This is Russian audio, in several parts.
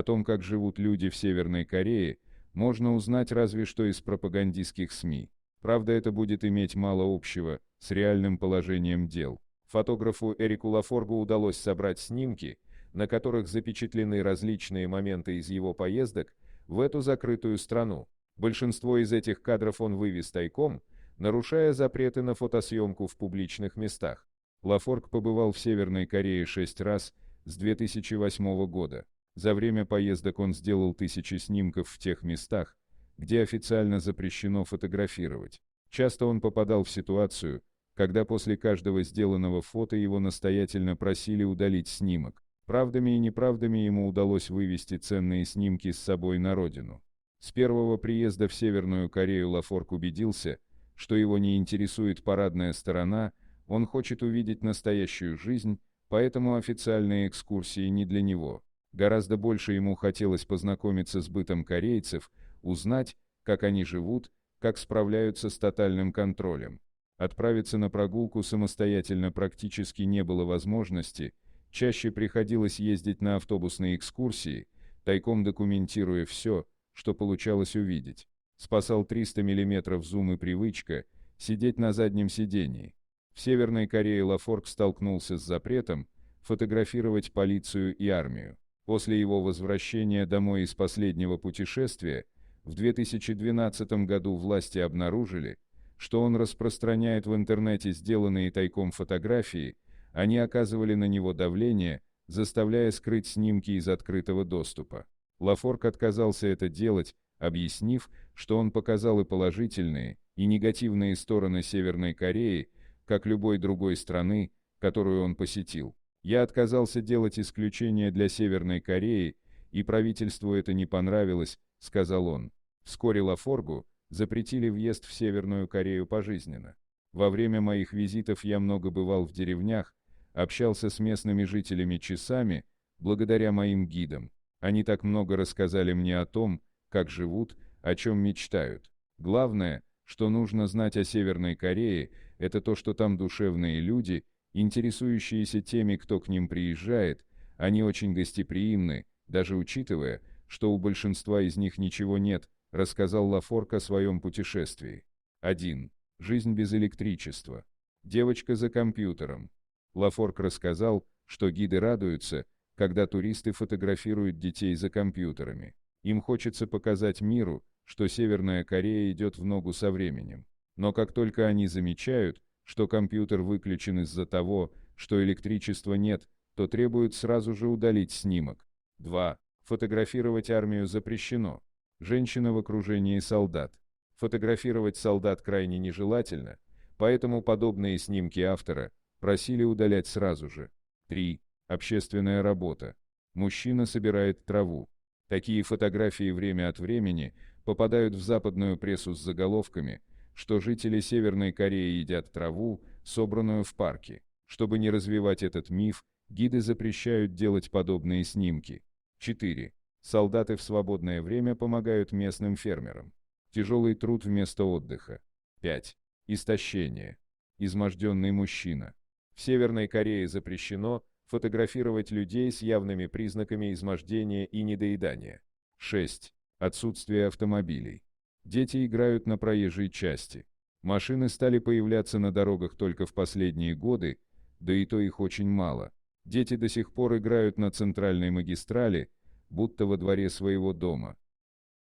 О том, как живут люди в Северной Корее, можно узнать разве что из пропагандистских СМИ. Правда, это будет иметь мало общего с реальным положением дел. Фотографу Эрику Лафоргу удалось собрать снимки, на которых запечатлены различные моменты из его поездок в эту закрытую страну. Большинство из этих кадров он вывез тайком, нарушая запреты на фотосъемку в публичных местах. Лафорг побывал в Северной Корее 6 раз с 2008 года. За время поездок он сделал тысячи снимков в тех местах, где официально запрещено фотографировать. Часто он попадал в ситуацию, когда после каждого сделанного фото его настоятельно просили удалить снимок. Правдами и неправдами ему удалось вывести ценные снимки с собой на родину. С первого приезда в Северную Корею Лафорг убедился, что его не интересует парадная сторона, он хочет увидеть настоящую жизнь, поэтому официальные экскурсии не для него. Гораздо больше ему хотелось познакомиться с бытом корейцев, узнать, как они живут, как справляются с тотальным контролем. Отправиться на прогулку самостоятельно практически не было возможности, чаще приходилось ездить на автобусные экскурсии, тайком документируя все, что получалось увидеть. Спасал 300 мм зум и привычка сидеть на заднем сидении. В Северной Корее Лафорг столкнулся с запретом фотографировать полицию и армию. После его возвращения домой из последнего путешествия в 2012 году власти обнаружили, что он распространяет в интернете сделанные тайком фотографии, они оказывали на него давление, заставляя скрыть снимки из открытого доступа. Лафорг отказался это делать, объяснив, что он показал и положительные, и негативные стороны Северной Кореи, как любой другой страны, которую он посетил. «Я отказался делать исключение для Северной Кореи, и правительству это не понравилось», — сказал он. Вскоре Лафоргу запретили въезд в Северную Корею пожизненно. «Во время моих визитов я много бывал в деревнях, общался с местными жителями часами, благодаря моим гидам. Они так много рассказали мне о том, как живут, о чем мечтают. Главное, что нужно знать о Северной Корее, это то, что там душевные люди, интересующиеся теми, кто к ним приезжает, они очень гостеприимны, даже учитывая, что у большинства из них ничего нет», рассказал Лафорг о своем путешествии. 1. Жизнь без электричества. Девочка за компьютером. Лафорг рассказал, что гиды радуются, когда туристы фотографируют детей за компьютерами. Им хочется показать миру, что Северная Корея идет в ногу со временем. Но как только они замечают, что компьютер выключен из-за того, что электричества нет, то требуют сразу же удалить снимок. 2. Фотографировать армию запрещено. Женщина в окружении солдат. Фотографировать солдат крайне нежелательно, поэтому подобные снимки автора просили удалять сразу же. 3. Общественная работа. Мужчина собирает траву. Такие фотографии время от времени попадают в западную прессу с заголовками, что жители Северной Кореи едят траву, собранную в парке. Чтобы не развивать этот миф, гиды запрещают делать подобные снимки. 4. Солдаты в свободное время помогают местным фермерам. Тяжелый труд вместо отдыха. 5. Истощение. Изможденный мужчина. В Северной Корее запрещено фотографировать людей с явными признаками измождения и недоедания. 6. Отсутствие автомобилей. Дети играют на проезжей части. Машины стали появляться на дорогах только в последние годы, да и то их очень мало. Дети до сих пор играют на центральной магистрали, будто во дворе своего дома.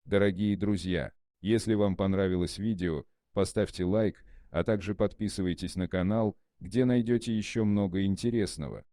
Дорогие друзья, если вам понравилось видео, поставьте лайк, а также подписывайтесь на канал, где найдете еще много интересного.